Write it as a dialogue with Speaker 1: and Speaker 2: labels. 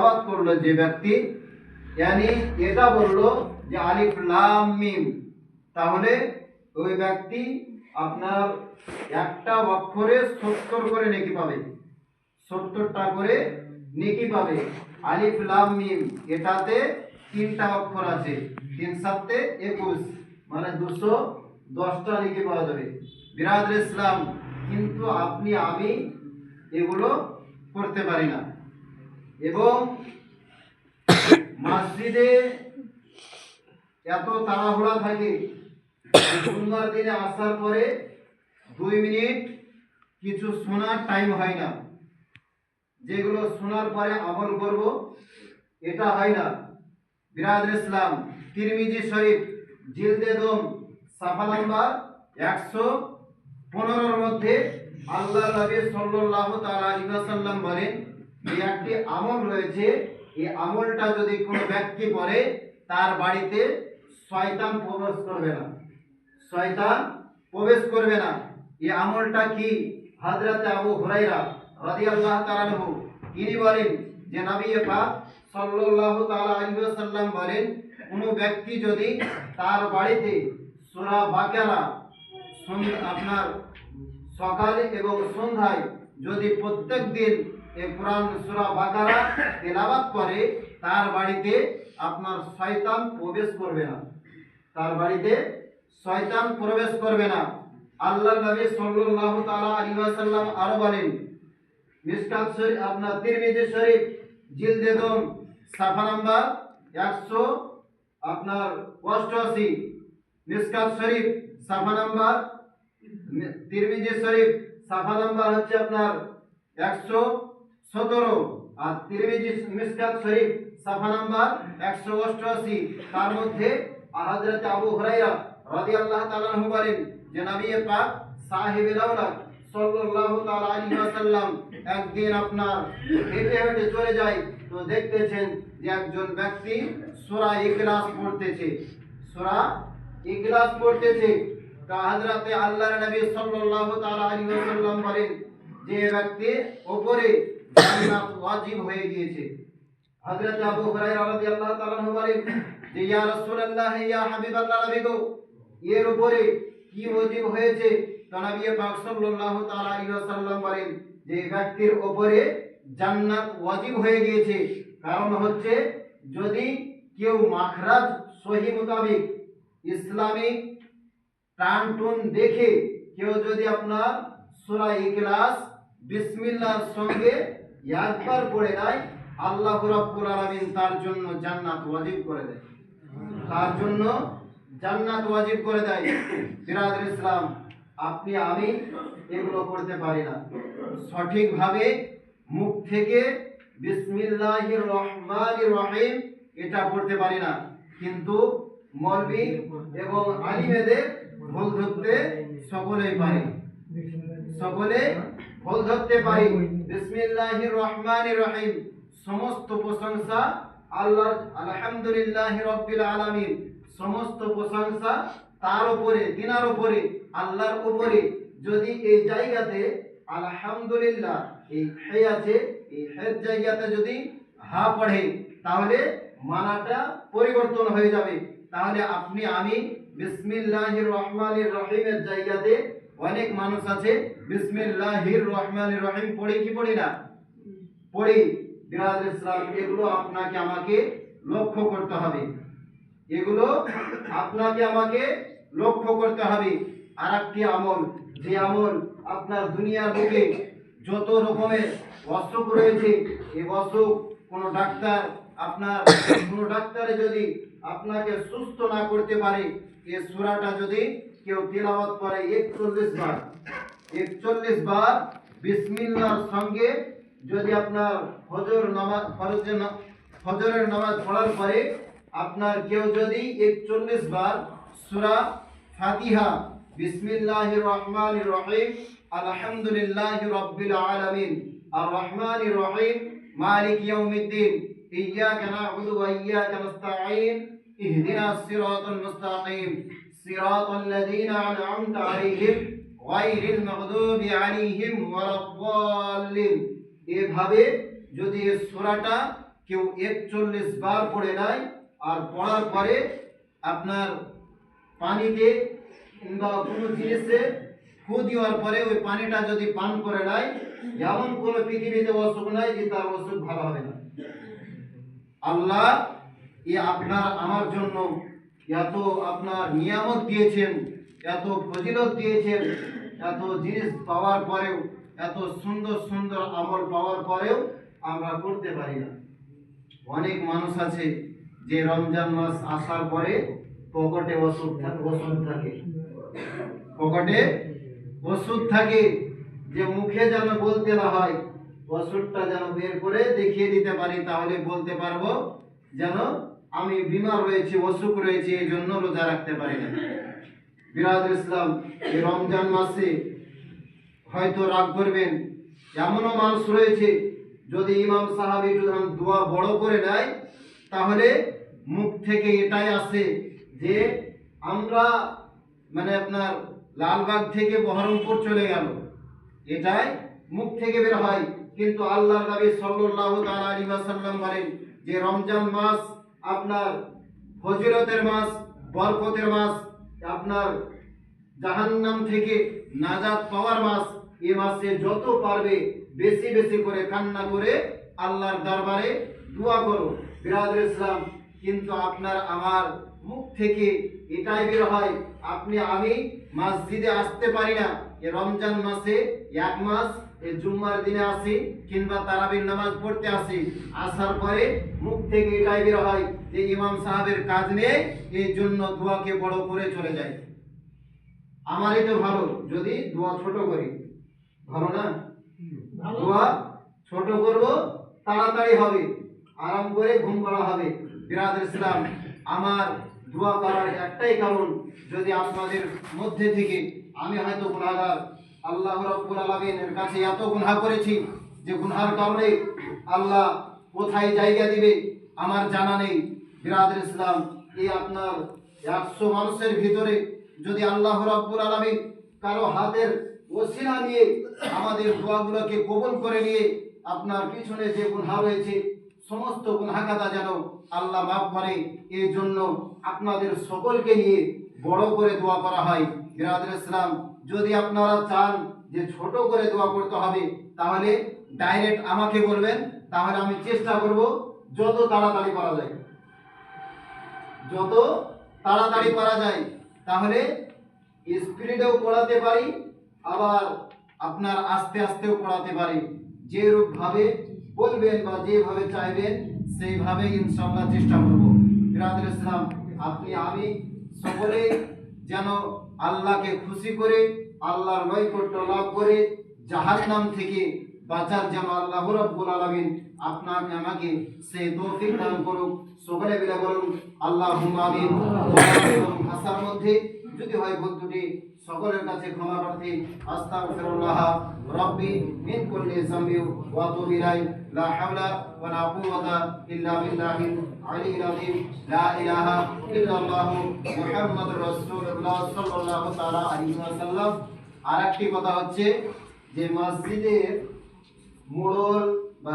Speaker 1: তেলাওয়াত করলো যে ব্যক্তি, यानी এটা বললো যে আলিফ লাম মিম, তাহলে ওই ব্যক্তি আপনার একটা অক্ষরে 70 করে নেকি পাবে, 70টা করে নেকি পাবে। আলিফ লাম মিম এটাতে 3টা অক্ষর আছে, 3 7 21, মানে 210টা নেকি পাওয়া যাবে। বিরাদর ইসলাম, কিন্তু আপনি আমি এগুলো করতে পারি না। এবং মসজিদে এত তাড়াহুড়া থাকে, সুন্নার দিনে আসার পরে 2 মিনিট কিছু শোনার টাইম হয় না, যেগুলো শোনার পরে আমল করব এটা হয় না। বিরাদর ইসলাম, তিরমিজি শরীফ জিলদে দম সাফা নাম্বার 115 মধ্যে আল্লাহ নবী সাল্লাল্লাহু তাআলা আলাইহি ওয়াসাল্লাম বলেন যে একটি আমল রয়েছে, এই আমলটা যদি কোনো ব্যক্তি করে তার বাড়িতে শয়তান প্রবেশ করবে না, শয়তান প্রবেশ করবে না। এই আমলটা কি? হযরত আবু হুরায়রা রাদিয়াল্লাহু তাআলা আনহু তিনি বলেন যে নবী পাক সাল্লাল্লাহু তাআলা আলাইহি ওয়াসাল্লাম বলেন, কোনো ব্যক্তি যদি তার বাড়িতে সূরা বাকারা আপনার সকালে এবং সন্ধ্যায় যদি প্রত্যেকদিন এই কোরআন সূরা বাকারা তেলাওয়াত করে, তার বাড়িতে আপনার শয়তান প্রবেশ করবে না, তার বাড়িতে শয়তান প্রবেশ করবে না। আল্লাহর নবী সাল্লাল্লাহু তাআলা আলাইহি ওয়াসাল্লাম আরো বলেন, মিশকাত শরীফ আপনার তিরমিজি শরীফ জিলদে দম সাফা নাম্বার 100 আপনার 88, মিশকাত শরীফ সাফা নাম্বার তিরমিজি শরীফ সাফা নাম্বার হচ্ছে আপনার 117, আর তিরমিজি মিশকাত শরীফ সাফা নাম্বার 188। তার মধ্যে হযরত আবু হুরায়রা রাদিয়াল্লাহু তাআলা আনহু বলেন যে নবী পাক সাহেবুল আওলাদ সাল্লাল্লাহু তাআলা আলাইহি ওয়াসাল্লাম একদিন আপনার হেঁটে হেঁটে চলে যায়, তো দেখতেছেন যে একজন ব্যক্তি সূরা ইখলাস পড়তেছে, সূরা ইখলাস পড়তেছে। তা হযরতে আল্লাহর নবী সাল্লাল্লাহু তাআলা আলাইহি ওয়াসাল্লাম বলেন যে ব্যক্তি উপরে জান্নাত ওয়াজিব হয়ে গিয়েছে। হযরত আবু হুরায়রা রাদিয়াল্লাহু তাআলা আনহু বলেন যে ইয়া রাসূলুল্লাহ, ইয়া হাবিবাল্লাহ, নবী গো, এর উপরে কি ওয়াজিব হয়েছে? তো নবী পাক সাল্লাল্লাহু তাআলা আলাইহি ওয়াসাল্লাম বলেন যে ব্যক্তির উপরে জান্নাত ওয়াজিব হয়ে গিয়েছে। কারণ হচ্ছে যদি কেউ মাখরাজ সহি মোতাবেক ইসলামিক টানটুন দেখে কেউ যদি আপনার সূরা ইখলাস বিসমিল্লাহর সঙ্গে একবার পড়ে দেয়, আল্লাহ রাব্বুল আলামিন তার জন্য জান্নাত ওয়াজিব করে দেয়, তার জন্য জান্নাত ওয়াজিব করে দেয়। বিরাদর ইসলাম, আপনি আমি এগুলো করতে পারি না, সঠিকভাবে মুখ থেকে বিসমিল্লাহির রহমানির রহিম এটা পড়তে পারি না, কিন্তু মৌলভী এবং আলিমেদের ভুল ধরতে সকলেই পারি, সকলে ভুল ধরতে পারি। বিসমিল্লাহির রহমানির রহিম, সমস্ত প্রশংসা আল্লাহর, আলহামদুলিল্লাহি রাব্বিল আলামিন, সমস্ত প্রশংসা তার উপরে, তিনার উপরে, আল্লাহর উপরে। যদি এই জায়গাতে আলহামদুলিল্লাহ এই হে আছে, এই হের জায়গাতে যদি হা পড়ে তাহলে মানাটা পরিবর্তন হয়ে যাবে। তাহলে আপনি আমি বিসমিল্লাহির রহমানির রহিমের জায়গাতে অনেক মানুষ আছে বিসমিল্লাহির রহমানির রহিম পড়ি কি পড়ি না? পড়ি। বিরাদর ইসলাম, এগুলো আপনাকে আমাকে লক্ষ্য করতে হবে, এগুলো আপনাকে আমাকে লক্ষ্য করতে হবে। আর একটি আমল, যে আমল আপনার দুনিয়ার বুকে যত রকমের অসুখ রয়েছে, এই অসুখ কোনো ডাক্তার ডাক্তারে যদি আপনাকে সুস্থ না করতে পারে, এই সূরাটা যদি কেউ তিলাওয়াত করে 41 বার বিসমিল্লাহর সঙ্গে, যদি আপনার ফজরের নামাজ পড়ার পরে আপনার কেউ যদি 41 বার সূরা ফাতিহা বিসমিল্লাহির রহমানির রহিম আলহামদুলিল্লাহি রাব্বিল আলামিন আর রহমানির রহিম মালিক ইয়াউমিদ্দিন ইয়্যাকা না'বুদু ওয়া ইয়্যাকা নাস্তাঈন ইহদিনাস সিরাতাল মুস্তাকিম সিরাতাল লাযীনা আন'আমতা আলাইহিম গায়রিল মাগদুবি আলাইহিম ওয়ালাদ-দাল্লিন, এভাবে যদি এই সূরাটা কেউ 41 বার পড়ে নেয় আর পড়ার পরে আপনার পানিতে কিংবা কোনো জিনিসে ফু দেওয়ার পরে ওই পানিটা যদি পান করে নেয়, এমন কোনো পৃথিবীতে অসুখ নাই যে তার অসুখ ভালো হবে না। আল্লাহ আপনার আমার জন্য এত আপনার নিয়ামত দিয়েছেন, এত ফজিলত দিয়েছেন, এত জিনিস পাওয়ার পরেও, এত সুন্দর সুন্দর আমল পাওয়ার পরেও আমরা করতে পারি না। অনেক মানুষ আছে যে রমজান মাস আসার পরে পকেটে ওষুধ থাকে, পকেটে ওষুধ থাকে, যে মুখে যেন বলতে না হয়, ওষুধটা যেন বের করে দেখিয়ে দিতে পারি, তাহলে বলতে পারবো যেন আমি বিমার রয়েছি, অসুখ রয়েছে, এই জন্য রোজা রাখতে পারি না। বিরাদর ইসলাম, এই রমজান মাসে হয়তো রাগ করবেন, এমনও মানুষ রয়েছে যদি ইমাম সাহেব একটু দোয়া বড় করে নেয়, তাহলে মুখ থেকে এটাই আসে যে আমরা মানে আপনার লালবাগ থেকে বহরমপুর চলে গেল, এটাই মুখ থেকে বের হয়। কিন্তু আল্লাহর নবী সাল্লাল্লাহু তাআলা আলাইহি ওয়াসাল্লাম বলেন যে রমজান মাস আপনার ফজিলতের মাস, বরকতের মাস, আপনার জাহান্নাম থেকে নাজাত পাওয়ার মাস। এই মাসে যত পারবে বেশি বেশি করে কান্না করে আল্লাহর দরবারে দোয়া করো। বিরাদর ইসলাম, কিন্তু আপনার আমার মুখ থেকে এটাই বের হয়, আমি মসজিদে আসতে পারি না। এই রমজান মাসে এক মাস এই জুম্মার দিনে আসি কিংবা তারাবির নামাজ পড়তে আসি, আসার পরে মুখ থেকে এটাই বের হয় যে ইমাম সাহেবের কাজ নেই, এই জন্য দোয়াকে বড় করে চলে যায়। আমারই তো ভালো যদি দোয়া ছোট করি, ভালো না? দোয়া ছোট করব, তাড়াতাড়ি হবে, আরাম করে ঘুম করা হবে। বিরাদর ইসলাম, আমার দোয়া করার একটাই কারণ, যদি আপনাদের মধ্যে থেকে আমি হয়তো গুনাহগার, আল্লাহ রাব্বুল আলামিনের কাছে এত গুনাহ করেছি যে গুনাহের কারণে আল্লাহ কোথায় জায়গা দিবে আমার জানা নেই। বিরাদর ইসলাম, এই আপনার 100 মানুষের ভিতরে যদি আল্লাহ রাব্বুল আলামিন কারো হাতের ওসিলা নিয়ে আমাদের দোয়াগুলোকে কবুল করে নিয়ে আপনার পিছনে যে গুনাহ রয়েছে সমস্ত গুনাহগাতা যেন আল্লাহ মাফ করে, এই জন্য আপনাদের সকলকে নিয়ে বড় করে দোয়া করা হয়। বিরাদর ইসলাম, যদি আপনারা চান যে ছোট করে দোয়া করতে হবে, তাহলে ডাইরেক্ট আমাকে বলবেন, তাহলে আমি চেষ্টা করব যত তাড়াতাড়ি করা যায়, যত তাড়াতাড়ি করা যায়, তাহলে স্পিডেও পড়াতে পারি, আবার আপনার আস্তে আস্তেও পড়াতে পারি। যেরূপ ভাবে বলবেন বা যেভাবে চাইবেন সেইভাবে ইনশাআল্লাহ চেষ্টা করব। বিরাদর ইসলাম, আমি সকলেই যেন আল্লাহকে খুশি করে আল্লাহর নৈকট্য লাভ করে জাহান্নাম থেকে বাঁচার যেন আল্লাহ রাব্বুল আলামিন আপনাকে আমাকে সেই তৌফিক দান করুক। সকলে মিলে বলুন আল্লাহুম্মা আমিন। ভাষার মধ্যে যদি হয় ভুল ত্রুটি সকলের কাছে ক্ষমা প্রার্থী। আস্তাগফিরুল্লাহ রাব্বি মিন কুল্লি যামবি ওয়া আতুবু ইলাইহি। লা হাওলা ওয়া লা কুওয়াতা ইল্লা বিল্লাহিল আলিয়্যিল আযীম। লা ইলাহা ইল্লাল্লাহ মুহাম্মাদুর রাসূলুল্লাহ সাল্লাল্লাহু তাআলা আলাইহি ওয়াসাল্লাম। আরেকটি কথা হচ্ছে যে মসজিদের মোড়ল বা